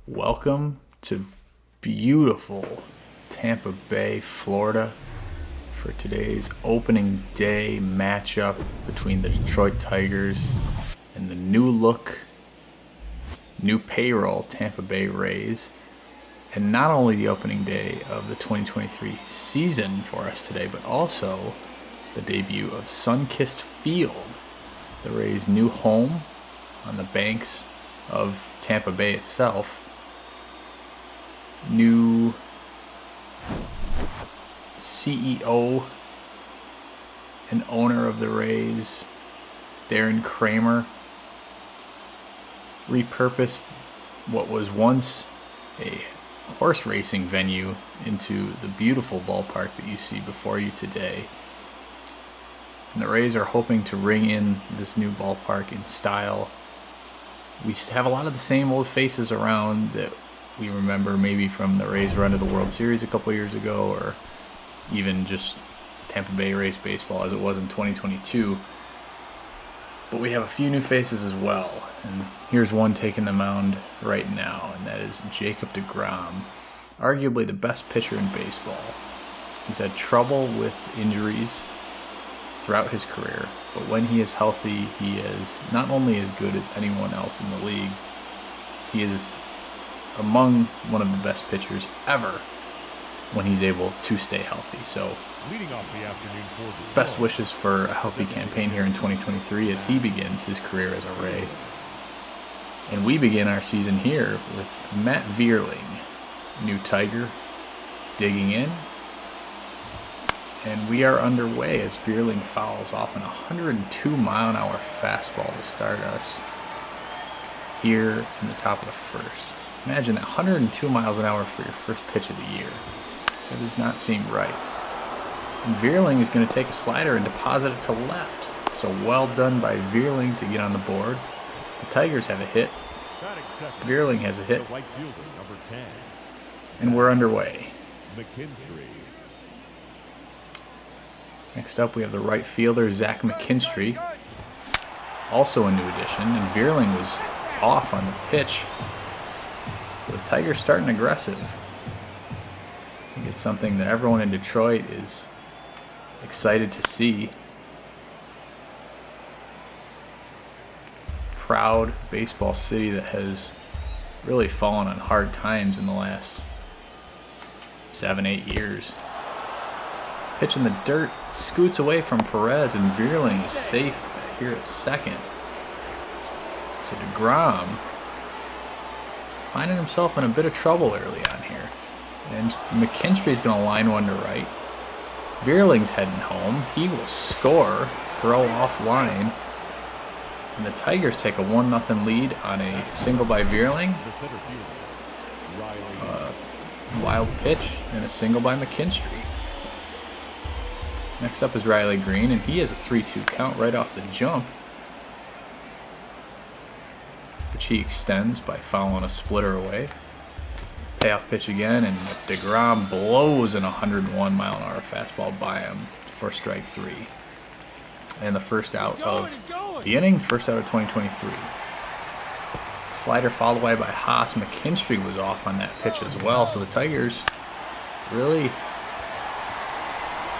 Welcome to beautiful Tampa Bay, Florida for today's opening day matchup between the Detroit Tigers and the new look, new payroll Tampa Bay Rays. And not only the opening day of the 2023 season for us today, but also the debut of sun-kissed field, the Rays' new home on the banks of Tampa Bay itself. New CEO and owner of the Rays, Darren Kramer, repurposed what was once a horse racing venue into the beautiful ballpark that you see before you today. And the Rays are hoping to ring in this new ballpark in style. We have a lot of the same old faces around that we remember maybe from the Rays run to the World Series a couple years ago, or even just Tampa Bay Rays baseball as it was in 2022. But we have a few new faces as well, and here's one taking the mound right now, and that is Jacob DeGrom, arguably the best pitcher in baseball. He's had trouble with injuries throughout his career, but when he is healthy, he is not only as good as anyone else in the league, he is among one of the best pitchers ever when he's able to stay healthy. So leading off the afternoon for the best wishes for a healthy campaign here in 2023 as he begins his career as a Ray. And we begin our season here with Matt Vierling, new Tiger, digging in. And we are underway as Vierling fouls off an 102-mile-an-hour fastball to start us here in the top of the first. Imagine that, 102 miles an hour for your first pitch of the year. That does not seem right. And Vierling is going to take a slider and deposit it to left. So well done by Vierling to get on the board. The Tigers have a hit. Vierling has a hit. right fielder, number 10. And we're underway. McKinstry. Next up, we have the right fielder, Zach McKinstry. Also a new addition. And Vierling was off on the pitch. So the Tigers starting aggressive. I think it's something that everyone in Detroit is excited to see. Proud baseball city that has really fallen on hard times in the last 7-8 years. Pitch in the dirt, scoots away from Perez, and Vierling is safe here at second. So DeGrom finding himself in a bit of trouble early on here. And McKinstry's going to line one to right. Vierling's heading home. He will score, throw off line. And the Tigers take a 1-0 lead on a single by Vierling. Wild pitch and a single by McKinstry. Next up is Riley Green, and he has a 3-2 count right off the jump, which he extends by fouling a splitter away. Payoff pitch again, and DeGrom blows an 101-mile-an-hour fastball by him for strike 3. And the first out of the inning, first out of 2023. Slider followed away by Haas. McKinstry was off on that pitch as well, so the Tigers really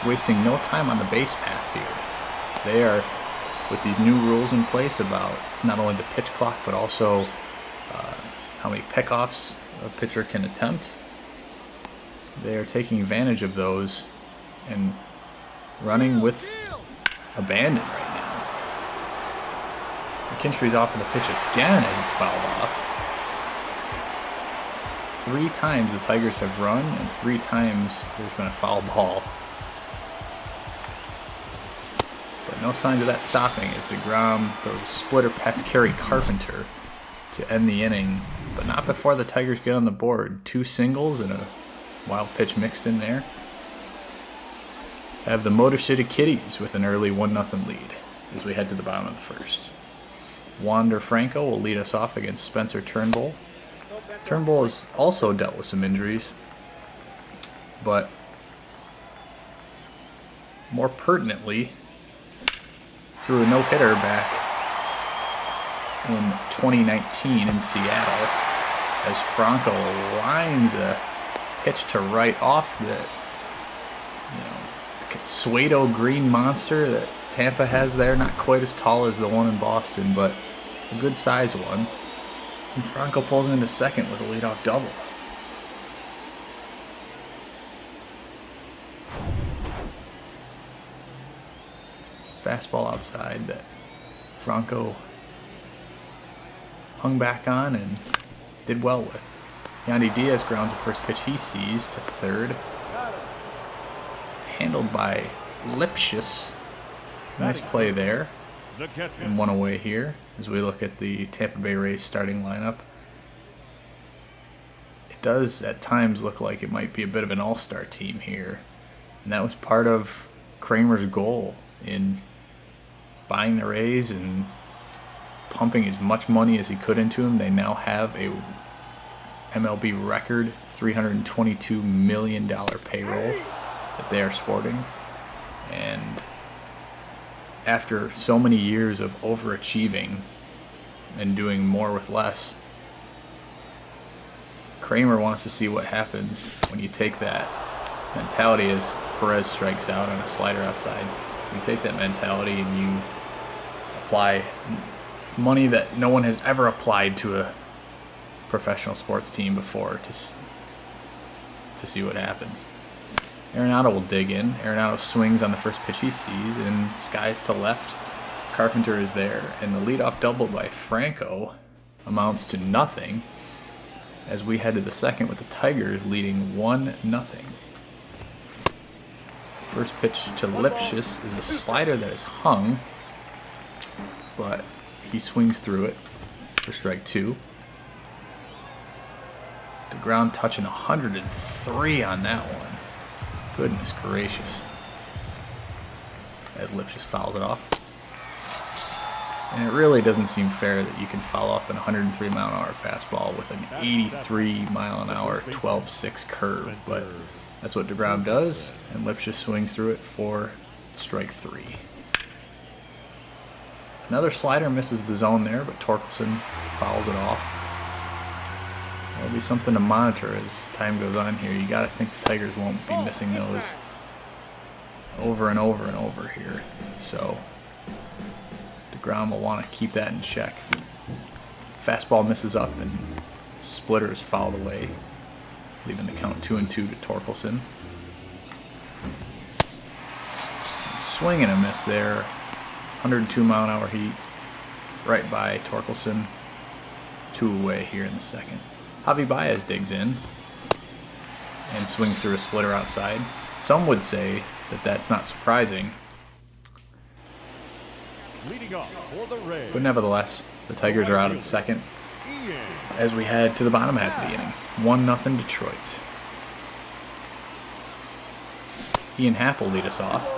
wasting no time on the base pass here. They are, with these new rules in place about not only the pitch clock, but also how many pickoffs a pitcher can attempt, they are taking advantage of those and running with abandon right now. McKinstry's off of the pitch again as it's fouled off. 3 times the Tigers have run, and 3 times there's been a foul ball. But no signs of that stopping as DeGrom throws a splitter past Kerry Carpenter to end the inning, but not before the Tigers get on the board. 2 singles and a wild pitch mixed in there. Have the Motor City Kitties with an early 1-0 lead as we head to the bottom of the first. Wander Franco will lead us off against Spencer Turnbull. Turnbull has also dealt with some injuries, but more pertinently, threw a no-hitter back in 2019 in Seattle as Franco lines a pitch to right off the Suedo green monster that Tampa has there. Not quite as tall as the one in Boston, but a good size one. And Franco pulls into second with a leadoff double. Fastball outside that Franco hung back on and did well with. Yandy Diaz grounds the first pitch he sees to third. Handled by Lipschitz. Nice play there. And one away here as we look at the Tampa Bay Rays starting lineup. It does at times look like it might be a bit of an all-star team here. And that was part of Kramer's goal in buying the Rays and pumping as much money as he could into them. They now have a MLB record $322 million payroll that they are sporting. And after so many years of overachieving and doing more with less, Kramer wants to see what happens when you take that mentality as Perez strikes out on a slider outside. You take that mentality and you apply money that no one has ever applied to a professional sports team before to see what happens. Arenado will dig in. Arenado swings on the first pitch he sees and skies to left. Carpenter is there, and the leadoff double by Franco amounts to nothing as we head to the second with the Tigers leading 1-0. First pitch to Lipschitz is a slider that is hung, but he swings through it for strike two. The ground touching 103 on that one. Goodness gracious. As Lipschitz fouls it off. And it really doesn't seem fair that you can foul up an 103 mile an hour fastball with an 83 mile an hour 12-6 curve, but that's what DeGrom does, and Lipschitz swings through it for strike three. Another slider misses the zone there, but Torkelson fouls it off. That'll be something to monitor as time goes on here. You got to think the Tigers won't be missing those over and over and over here. So DeGrom will want to keep that in check. Fastball misses up and splitter is fouled away, leaving the count 2-2 to Torkelson. Swing and a miss there. 102 mile an hour heat right by Torkelson. 2 away here in the second. Javi Baez digs in and swings through a splitter outside. Some would say that that's not surprising, but nevertheless, the Tigers are out at second as we head to the bottom half of the inning. 1-0 Detroit. Ian Happ will lead us off.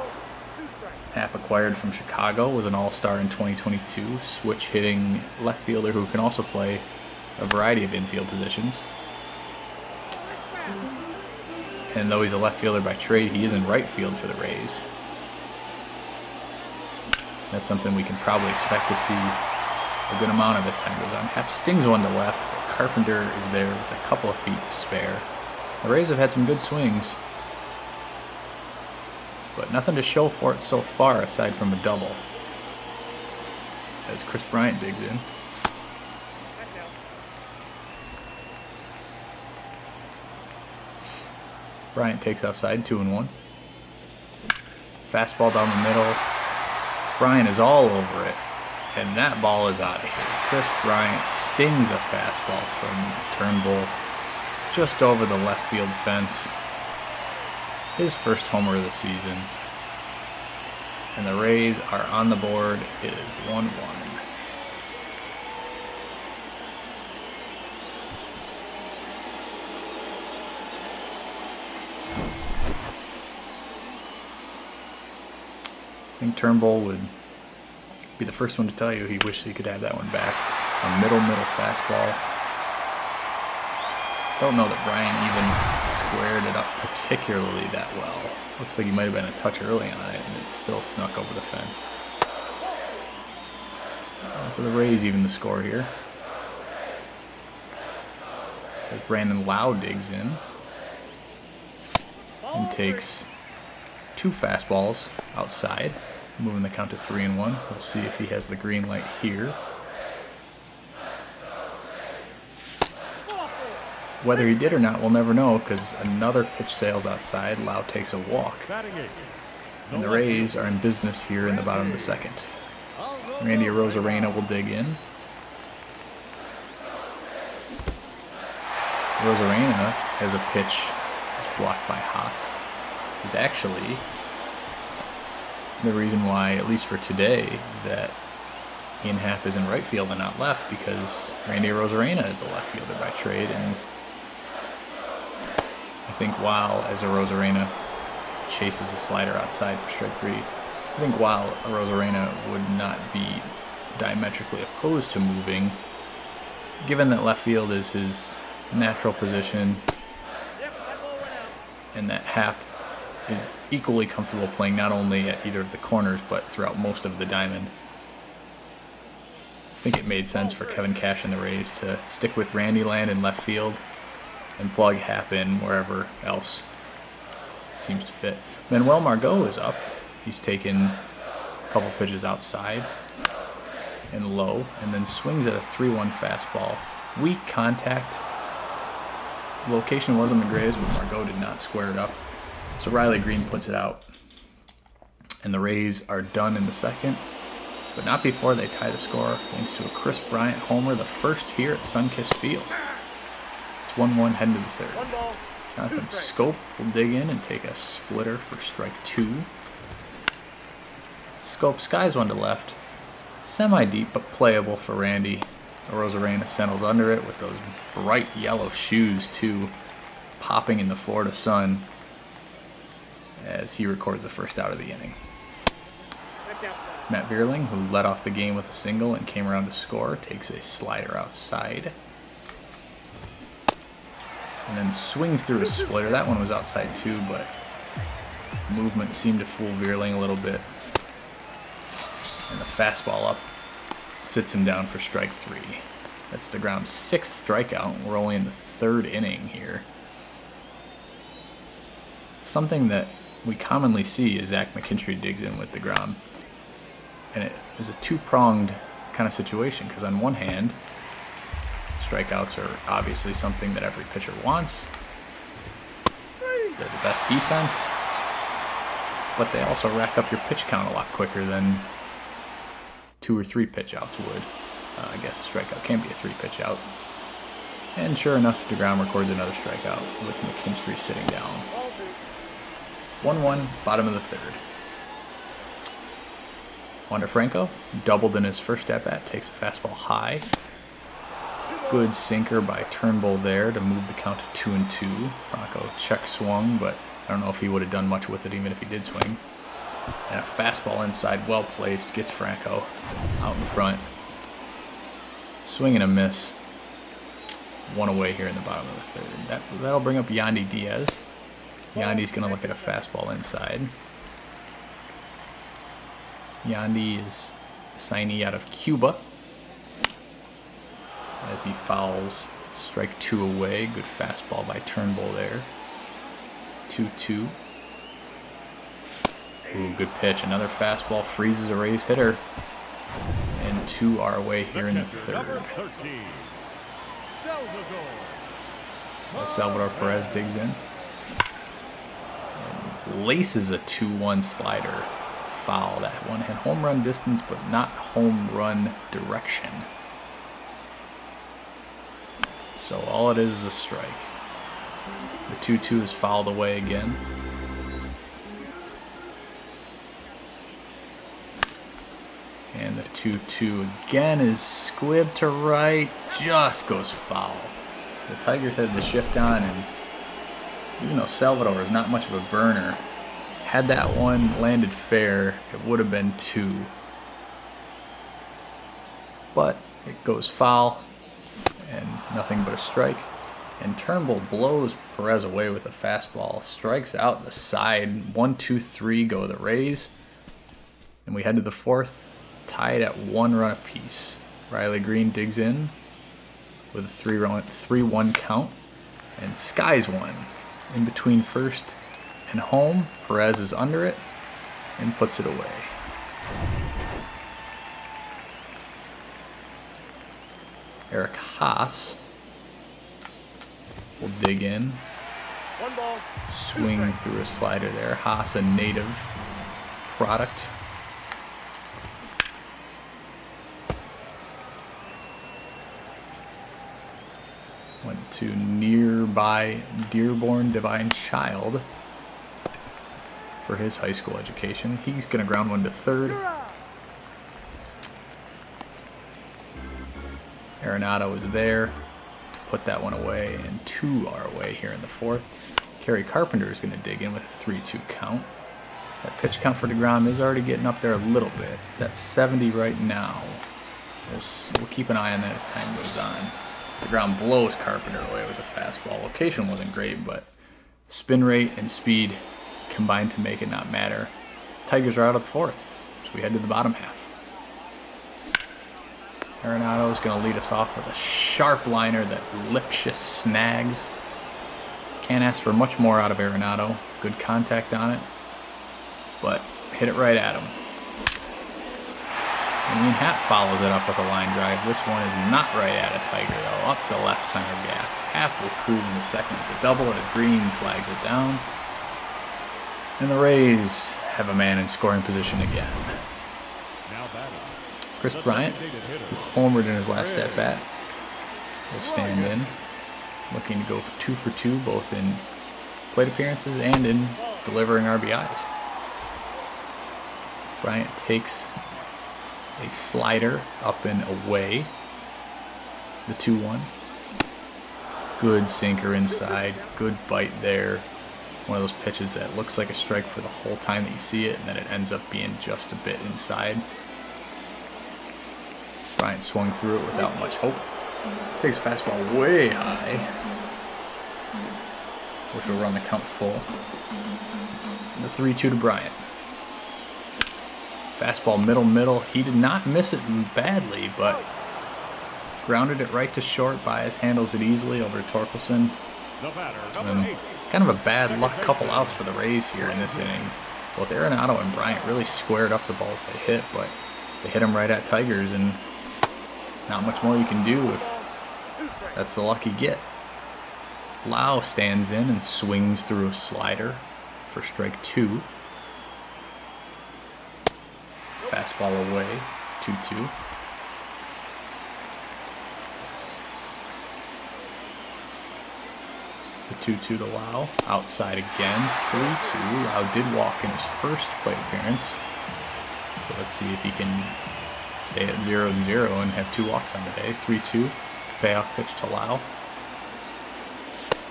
Happ, acquired from Chicago, was an all-star in 2022, switch hitting left fielder who can also play a variety of infield positions. And though he's a left fielder by trade, he is in right field for the Rays. That's something we can probably expect to see a good amount of as time goes on. Happ stings one to left, but Carpenter is there with a couple of feet to spare. The Rays have had some good swings, but nothing to show for it so far aside from a double. As Chris Bryant digs in. Bryant takes outside, 2-1. Fastball down the middle. Bryant is all over it, and that ball is out of here. Chris Bryant stings a fastball from Turnbull just over the left field fence. His first homer of the season. And the Rays are on the board. It is 1-1. I think Turnbull would be the first one to tell you he wishes he could have that one back. A middle fastball. Don't know that Bryant even squared it up particularly that well. Looks like he might have been a touch early on it, and it still snuck over the fence. So the Rays even the score here. as Brandon Lau digs in and takes 2 fastballs outside, moving the count to 3-1. We'll see if he has the green light here. Whether he did or not, we'll never know, because another pitch sails outside. Lau takes a walk. And the Rays are in business here in the bottom of the second. Randy Arozarena will dig in. Arozarena has a pitch that's blocked by Haas. Is actually the reason why, at least for today, that Ian Happ is in right field and not left, because Randy Arozarena is a left fielder by trade, and I think while as Arozarena chases a slider outside for strike 3, I think while Arozarena would not be diametrically opposed to moving, given that left field is his natural position, and that Happ is equally comfortable playing not only at either of the corners but throughout most of the diamond, I think it made sense for Kevin Cash and the Rays to stick with Randy Land in left field and plug Happ in wherever else seems to fit. Manuel Margot is up. He's taken a couple pitches outside and low, and then swings at a 3-1 fastball. Weak contact. The location wasn't the greatest, but Margot did not square it up. So Riley Green puts it out. And the Rays are done in the second, but not before they tie the score thanks to a Chris Bryant homer, the first here at Sunkist Field. It's 1-1 heading to the third. Jonathan Scope will dig in and take a splitter for strike 2. Scope skies one to left. Semi-deep but playable for Randy. Arozarena settles under it with those bright yellow shoes too, popping in the Florida sun as he records the first out of the inning. Matt Vierling, who led off the game with a single and came around to score, takes a slider outside. And then swings through a splitter. That one was outside too, but movement seemed to fool Vierling a little bit. And the fastball up sits him down for strike 3. That's DeGrom's 6th strikeout. We're only in the 3rd inning here. It's something that we commonly see as Zach McKinstry digs in with DeGrom. And it is a two-pronged kind of situation, because on one hand, strikeouts are obviously something that every pitcher wants. They're the best defense, but they also rack up your pitch count a lot quicker than 2 or 3 pitch outs would. I guess a strikeout can be a 3 pitch out. And sure enough, DeGrom records another strikeout with McKinstry sitting down. 1-1, bottom of the 3rd. Wander Franco, doubled in his first at-bat, takes a fastball high. Good sinker by Turnbull there to move the count to 2-2. Franco check swung, but I don't know if he would have done much with it even if he did swing. And a fastball inside, well placed, gets Franco out in front. Swing and a miss. 1 away here in the bottom of the 3rd. That'll bring up Yandy Diaz. Yandy's going to look at a fastball inside. Yandy is a signee out of Cuba, as he fouls strike 2 away. Good fastball by Turnbull there. 2-2. Ooh, good pitch. Another fastball freezes a Rays hitter. And 2 are away here in the 3rd. Salvador Perez digs in. And laces a 2-1 slider. Foul. That one had home run distance, but not home run direction. So all it is a strike. The 2-2 is fouled away again. And the 2-2 again is squibbed to right, just goes foul. The Tigers had the shift on, and even though Salvador is not much of a burner, had that one landed fair, it would have been 2. But it goes foul, and nothing but a strike. And Turnbull blows Perez away with a fastball, strikes out the side. 1-2-3 go the Rays. And we head to the 4th, tied at 1 run apiece. Riley Green digs in. with a 3-1 count. And skies one in between first and home. Perez is under it and puts it away. Eric Haas will dig in. One ball. Swing through a slider there. Haas, a native product. Went to nearby Dearborn Divine Child for his high school education. He's going to ground one to third. Arenado is there to put that one away, and 2 are away here in the 4th. Kerry Carpenter is going to dig in with a 3-2 count. That pitch count for DeGrom is already getting up there a little bit. It's at 70 right now. We'll keep an eye on that as time goes on. DeGrom blows Carpenter away with a fastball. Location wasn't great, but spin rate and speed combined to make it not matter. Tigers are out of the 4th, so we head to the bottom half. Arenado is going to lead us off with a sharp liner that Lipschitz snags. Can't ask for much more out of Arenado. Good contact on it, but hit it right at him. And Ian Happ follows it up with a line drive. This one is not right at a Tiger, though. Up the left center gap. Happ will cruise in the second with a double as Green flags it down. And the Rays have a man in scoring position again. Chris Bryant, who homered in his last at-bat, will stand in, looking to go 2 for 2, both in plate appearances and in delivering RBIs. Bryant takes a slider up and away, the 2-1. Good sinker inside, good bite there. One of those pitches that looks like a strike for the whole time that you see it, and then it ends up being just a bit inside. Bryant swung through it without much hope. Takes a fastball way high, which will run the count full. The 3-2 to Bryant. Fastball middle. He did not miss it badly, but grounded it right to short. Baez handles it easily over to Torkelson. Kind of a bad luck couple outs for the Rays here in this inning. Both Arenado and Bryant really squared up the balls they hit, but they hit them right at Tigers, and not much more you can do if that's the luck you get. Lau stands in and swings through a slider for strike 2. Fastball away, 2-2. The 2-2 to Lau, outside again, 3-2. Lau did walk in his first plate appearance, so let's see if he can stay at 0-0 and have 2 walks on the day. 3-2, payoff pitch to Lau.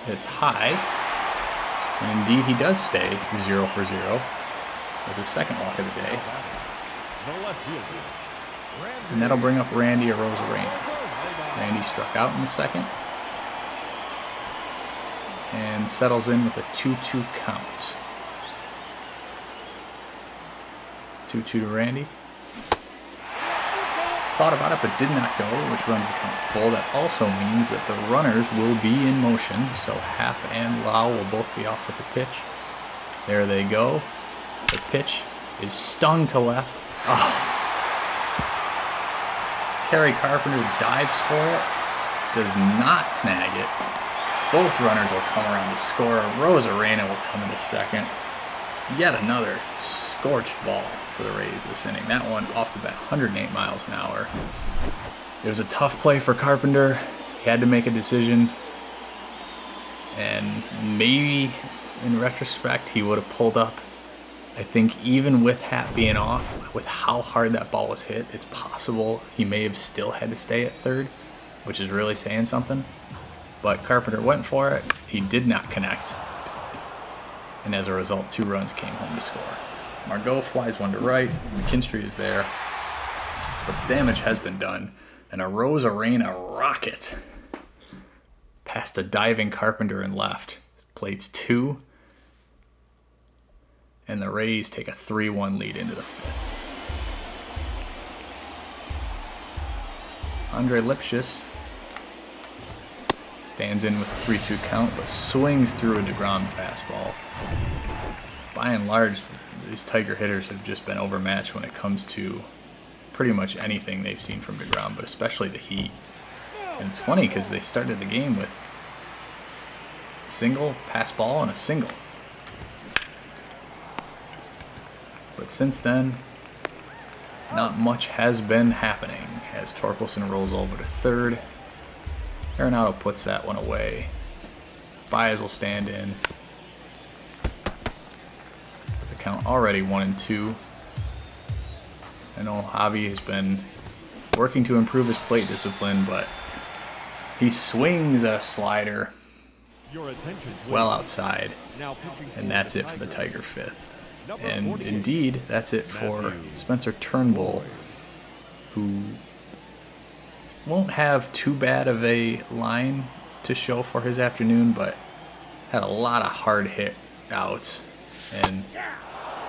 It's high, and indeed he does stay 0 for 0 with his second walk of the day. And that'll bring up Randy Arozarena. Randy struck out in the second and settles in with a 2-2 count. 2-2 to Randy. Thought about it but did not go, which runs the count full. That also means that the runners will be in motion, so Happ and Lau will both be off with the pitch. There they go. The pitch is stung to left. Oh. Kerry Carpenter dives for it, does not snag it. Both runners will come around to score. Arozarena will come into second. Yet another scorched ball for the Rays this inning. That one off the bat, 108 miles an hour. It was a tough play for Carpenter. He had to make a decision. And maybe, in retrospect, he would have pulled up. I think even with Happ being off, with how hard that ball was hit, it's possible he may have still had to stay at third, which is really saying something. But Carpenter went for it. He did not connect. And as a result, 2 runs came home to score. Margot flies one to right. McKinstry is there. But damage has been done. And Arozarena rocket past a diving Carpenter and left. Plates 2. And the Rays take a 3-1 lead into the 5th. Andre Lipschitz Stands in with a 3-2 count, but swings through a DeGrom fastball. By and large, these Tiger hitters have just been overmatched when it comes to pretty much anything they've seen from DeGrom, but especially the heat. And it's funny because they started the game with a single, pass ball, and a single. But since then, not much has been happening as Torkelson rolls over to third. Arenado puts that one away. Baez will stand in. With the count already 1-2. I know Javi has been working to improve his plate discipline, but he swings a slider well outside. And that's it for the Tiger fifth. And indeed, that's it for Spencer Turnbull, who won't have too bad of a line to show for his afternoon, but had a lot of hard hit outs. And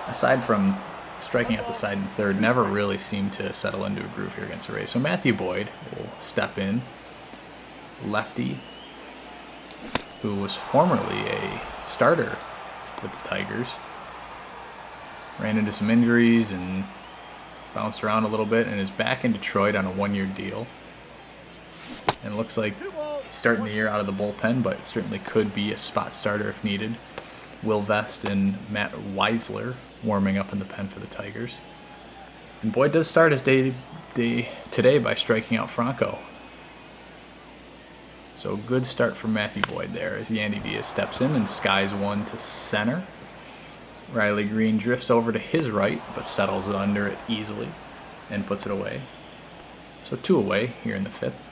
aside from striking out the side in third, never really seemed to settle into a groove here against the Rays. So Matthew Boyd will step in. Lefty, who was formerly a starter with the Tigers. Ran into some injuries and bounced around a little bit and is back in Detroit on a 1-year deal. And it looks like he's starting the year out of the bullpen, but certainly could be a spot starter if needed. Will Vest and Matt Weisler warming up in the pen for the Tigers. And Boyd does start his day today by striking out Franco. So good start for Matthew Boyd there as Yandy Diaz steps in and skies one to center. Riley Green drifts over to his right, but settles under it easily and puts it away. So 2 away here in the fifth.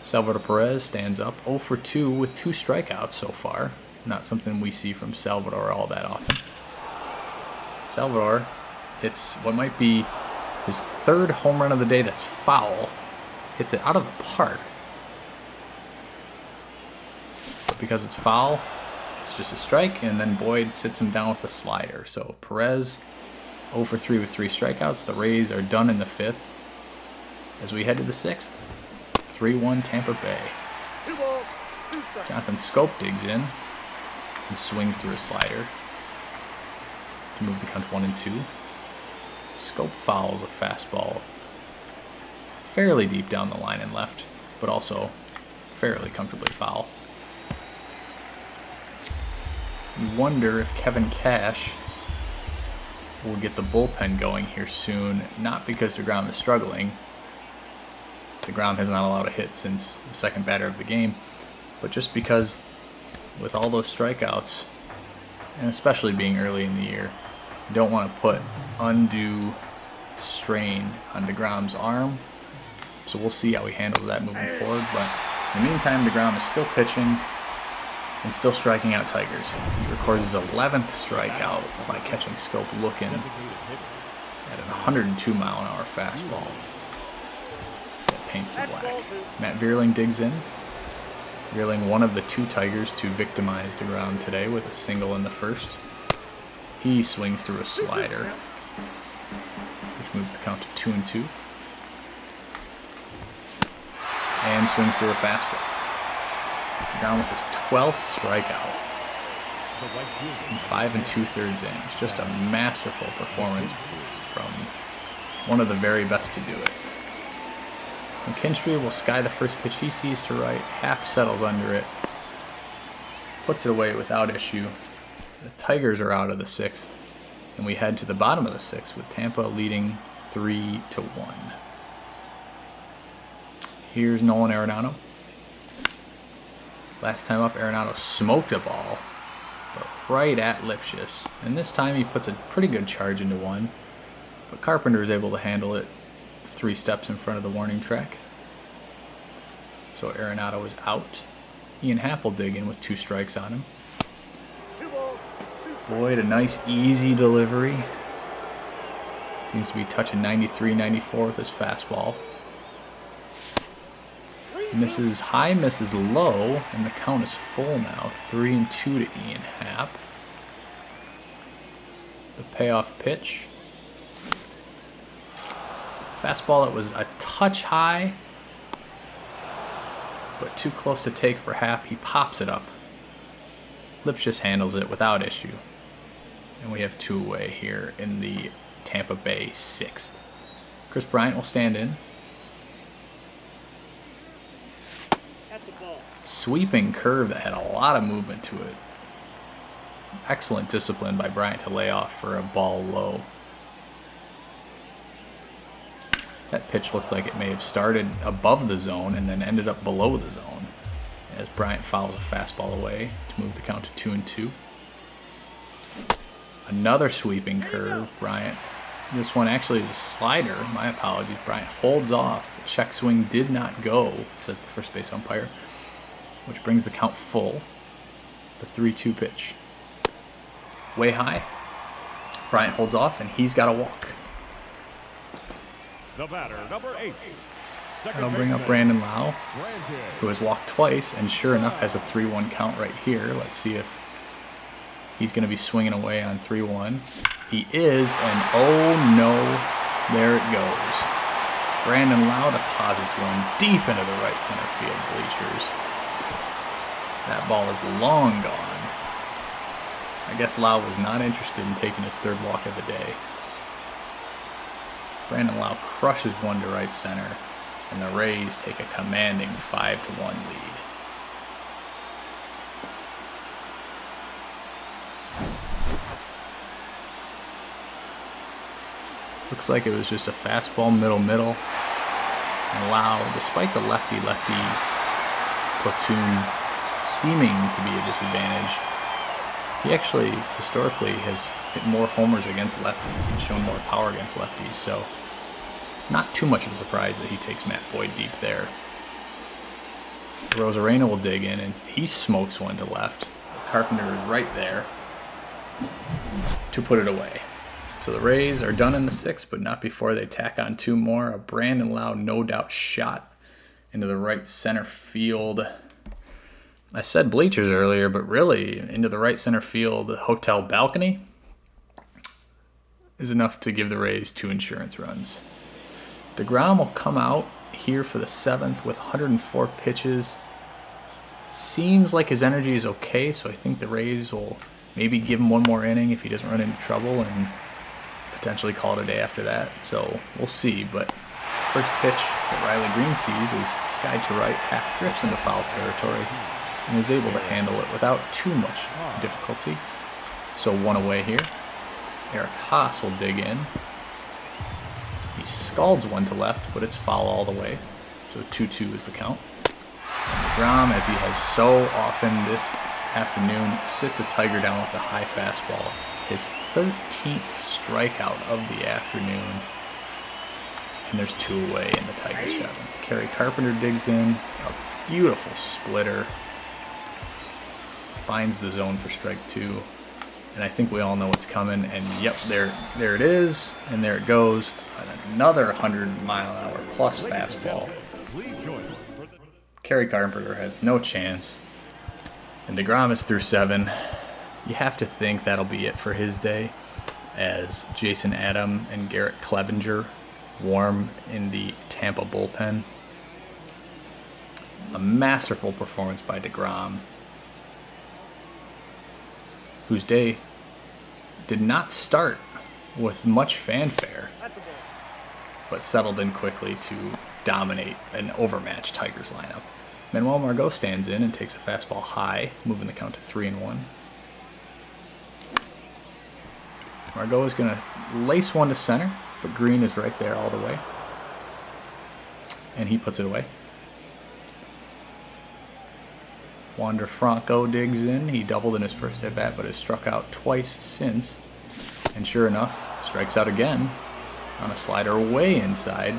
Salvador Perez stands up 0 for 2 with 2 strikeouts so far. Not something we see from Salvador all that often. Salvador hits what might be his 3rd home run of the day that's foul. Hits it out of the park. But because it's foul, it's just a strike, and then Boyd sits him down with the slider. So Perez 0 for 3 with 3 strikeouts. The Rays are done in the 5th as we head to the 6th. 3-1 Tampa Bay. Jonathan Scope digs in and swings through a slider to move the count 1-2. Scope fouls a fastball fairly deep down the line and left, but also fairly comfortably foul. You wonder if Kevin Cash will get the bullpen going here soon, not because DeGrom is struggling. DeGrom has not allowed a hit since the second batter of the game, but just because with all those strikeouts, and especially being early in the year, you don't want to put undue strain on DeGrom's arm. So we'll see how he handles that moving forward. But in the meantime, DeGrom is still pitching and still striking out Tigers. He records his 11th strikeout by catching Scope looking at an 102-mile-an-hour fastball that paints the black. Matt Vierling digs in. Vierling, one of the 2 Tigers to victimize DeGrom today with a single in the 1st. He swings through a slider, which moves the count to 2-2. And swings through a fastball. Down with his 12th strikeout in 5 2/3 innings. Just a masterful performance from one of the very best to do it. McKinstry will sky the first pitch he sees to right, half settles under it, puts it away without issue. The Tigers are out of the 6th, and we head to the bottom of the 6th with Tampa leading 3-1. Here's Nolan Arenado. Last time up, Arenado smoked a ball, but right at Lipschitz, and this time he puts a pretty good charge into one, but Carpenter is able to handle it 3 steps in front of the warning track. So Arenado is out. Ian Happ will dig in with 2 strikes on him. Boyd, a nice easy delivery. Seems to be touching 93, 94 with his fastball. Misses high, misses low, and the count is full now. 3-2 to Ian Happ. The payoff pitch. Fastball that was a touch high. but too close to take for Happ. He pops it up. Lips just handles it without issue. And we have 2 away here in the Tampa Bay 6th. Chris Bryant will stand in. That's a ball. Sweeping curve that had a lot of movement to it. Excellent discipline by Bryant to lay off for a ball low. That pitch looked like it may have started above the zone and then ended up below the zone, as Bryant fouls a fastball away to move the count to 2-2. Another sweeping curve. Bryant, this one actually is a slider. My apologies. Bryant holds off. Check swing did not go, says the first base umpire, which brings the count full. The 3-2 pitch. Way high. Bryant holds off, and he's got to walk. The batter, number 8. That'll bring up Brandon Lau, who has walked twice, and sure enough has a 3-1 count right here. Let's see if he's going to be swinging away on 3-1. He is, and oh no, there it goes. Brandon Lau deposits one deep into the right center field bleachers. That ball is long gone. I guess Lau was not interested in taking his 3rd walk of the day. Brandon Lau crushes one to right center, and the Rays take a commanding 5-1 lead. Looks like it was just a fastball middle. And Lau, despite the lefty-lefty platoon seeming to be a disadvantage, he actually historically has hit more homers against lefties and shown more power against lefties, so not too much of a surprise that he takes Matt Boyd deep there. Rosarena will dig in, and he smokes one to left. Carpenter is right there to put it away. So the Rays are done in the 6th, but not before they tack on 2 more. A Brandon Lau no-doubt shot into the right center field. I said bleachers earlier, but really into the right center field hotel balcony is enough to give the Rays 2 insurance runs. DeGrom will come out here for the 7th with 104 pitches. Seems like his energy is okay, so I think the Rays will maybe give him one more inning if he doesn't run into trouble and potentially call it a day after that. So we'll see, but first pitch that Riley Green sees is skied to right, half drifts into foul territory, and is able to handle it without too much difficulty. So 1 away here. Eric Haas will dig in. He scalds one to left, but it's foul all the way. So 2-2 is the count. DeGrom, as he has so often this afternoon, sits a Tiger down with a high fastball. His 13th strikeout of the afternoon. And there's 2 away in the Tiger 7th. Kerry Carpenter digs in. A beautiful splitter. Finds the zone for strike 2. And I think we all know what's coming. And yep, there it is. And there it goes. Another 100-mile-an-hour plus fastball. Kerry Carpenter has no chance. And DeGrom is through 7. You have to think that'll be it for his day, as Jason Adam and Garrett Clevenger warm in the Tampa bullpen. A masterful performance by DeGrom, whose day did not start with much fanfare, but settled in quickly to dominate an overmatched Tigers lineup. Manuel Margot stands in and takes a fastball high, moving the count to 3-1. Margot is going to lace one to center, but Green is right there all the way. And he puts it away. Wander Franco digs in. He doubled in his first at-bat, but has struck out twice since. And sure enough, strikes out again on a slider way inside.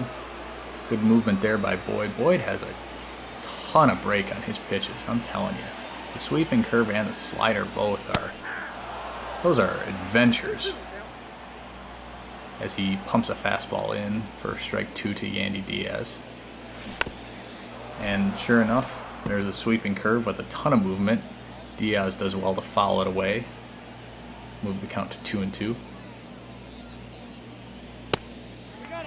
Good movement there by Boyd. Boyd has a ton of break on his pitches, I'm telling you. The sweeping curve and the slider both are, those are adventures. As he pumps a fastball in for strike 2 to Yandy Diaz. And sure enough, there's a sweeping curve with a ton of movement. Diaz does well to foul it away. Move the count to 2-2. You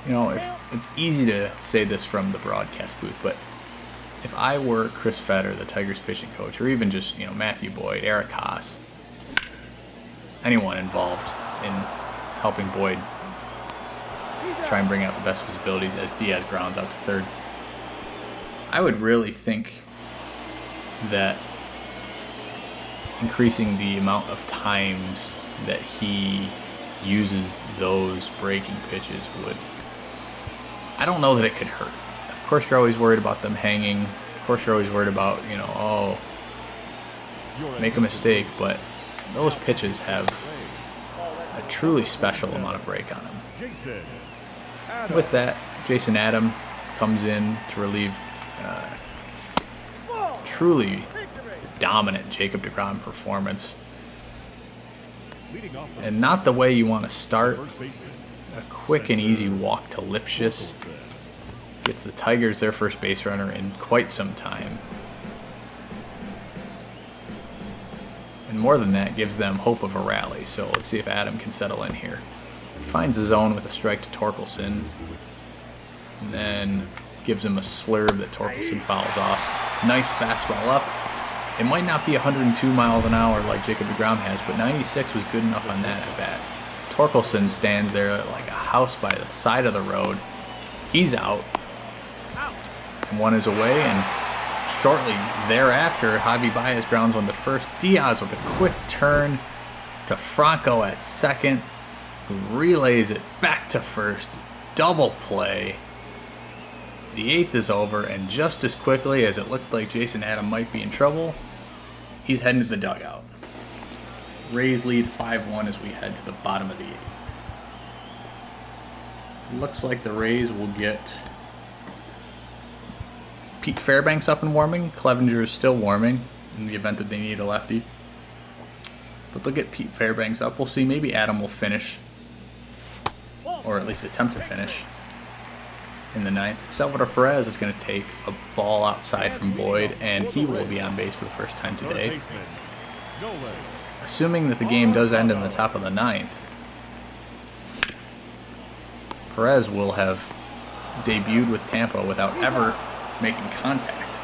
know, it's easy to say this from the broadcast booth, but if I were Chris Fetter, the Tigers pitching coach, or even just, Matthew Boyd, Eric Haas, anyone involved in helping Boyd try and bring out the best of his abilities as Diaz grounds out to third, I would really think that increasing the amount of times that he uses those breaking pitches would, I don't know that it could hurt. Of course you're always worried about them hanging. Of course you're always worried about, make a mistake, but those pitches have a truly special amount of break on them. With that, Jason Adam comes in to relieve truly dominant Jacob deGrom performance. And not the way you want to start. A quick and easy walk to Lipschitz gets the Tigers their first base runner in quite some time. And more than that, gives them hope of a rally. So let's see if Adam can settle in here. He finds his zone with a strike to Torkelson. And then gives him a slurve that Torkelson fouls off. Nice fastball up. It might not be 102 miles an hour like Jacob deGrom has, but 96 was good enough on that at bat. Torkelson stands there like a house by the side of the road. He's out. And one is away, and shortly thereafter, Javi Baez grounds one to first. Diaz with a quick turn to Franco at second, who relays it back to first. Double play. The eighth is over, and just as quickly as it looked like Jason Adam might be in trouble, he's heading to the dugout. Rays lead 5-1 as we head to the bottom of the eighth. Looks like the Rays will get Pete Fairbanks up and warming. Clevenger is still warming in the event that they need a lefty. But they'll get Pete Fairbanks up. We'll see. Maybe Adam will finish, or at least attempt to finish, in the ninth. Salvador Perez is going to take a ball outside from Boyd, and he will be on base for the first time today. Assuming that the game does end in the top of the ninth, Perez will have debuted with Tampa without ever making contact,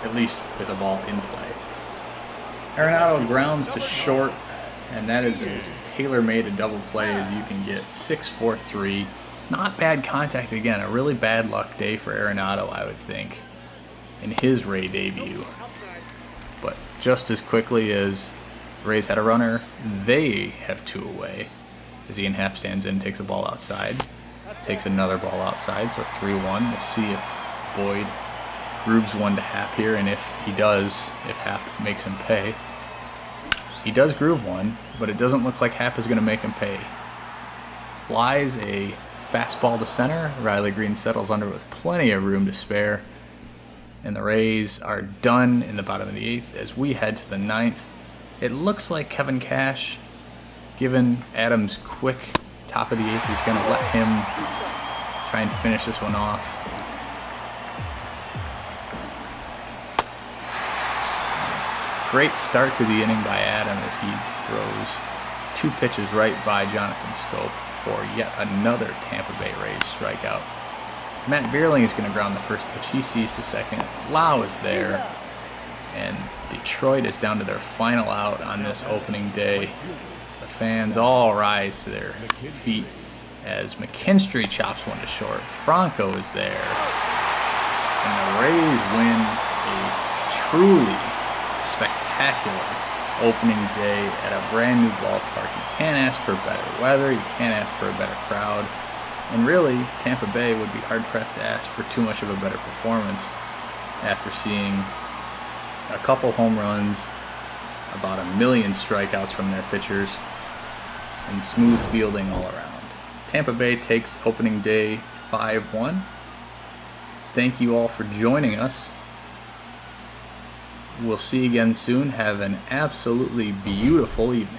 at least with a ball in play. Arenado grounds to short, and that is as tailor-made a double play as you can get. 6-4-3. Not bad contact again. A really bad luck day for Arenado, I would think, in his Ray debut. But just as quickly as the Rays had a runner, they have two away. As Ian Happ stands in, takes a ball outside, takes another ball outside, so 3-1. We'll see if Boyd grooves one to Happ here, and if he does, if Happ makes him pay. He does groove one, but it doesn't look like Happ is going to make him pay. Flies a fastball to center. Riley Green settles under with plenty of room to spare. And the Rays are done in the bottom of the eighth as we head to the ninth. It looks like Kevin Cash, given Adams' quick top of the eighth, he's going to let him try and finish this one off. Great start to the inning by Adam as he throws two pitches right by Jonathan Scope for yet another Tampa Bay Rays strikeout. Matt Vierling is going to ground the first pitch. He sees to second. Lau is there. And Detroit is down to their final out on this opening day. The fans all rise to their feet as McKinstry chops one to short. Franco is there. And the Rays win a truly spectacular opening day at a brand new ballpark. You can't ask for better weather. You can't ask for a better crowd. And really, Tampa Bay would be hard-pressed to ask for too much of a better performance after seeing a couple home runs, about 1 million strikeouts from their pitchers, and smooth fielding all around. Tampa Bay takes opening day 5-1. Thank you all for joining us. We'll see you again soon. Have an absolutely beautiful evening.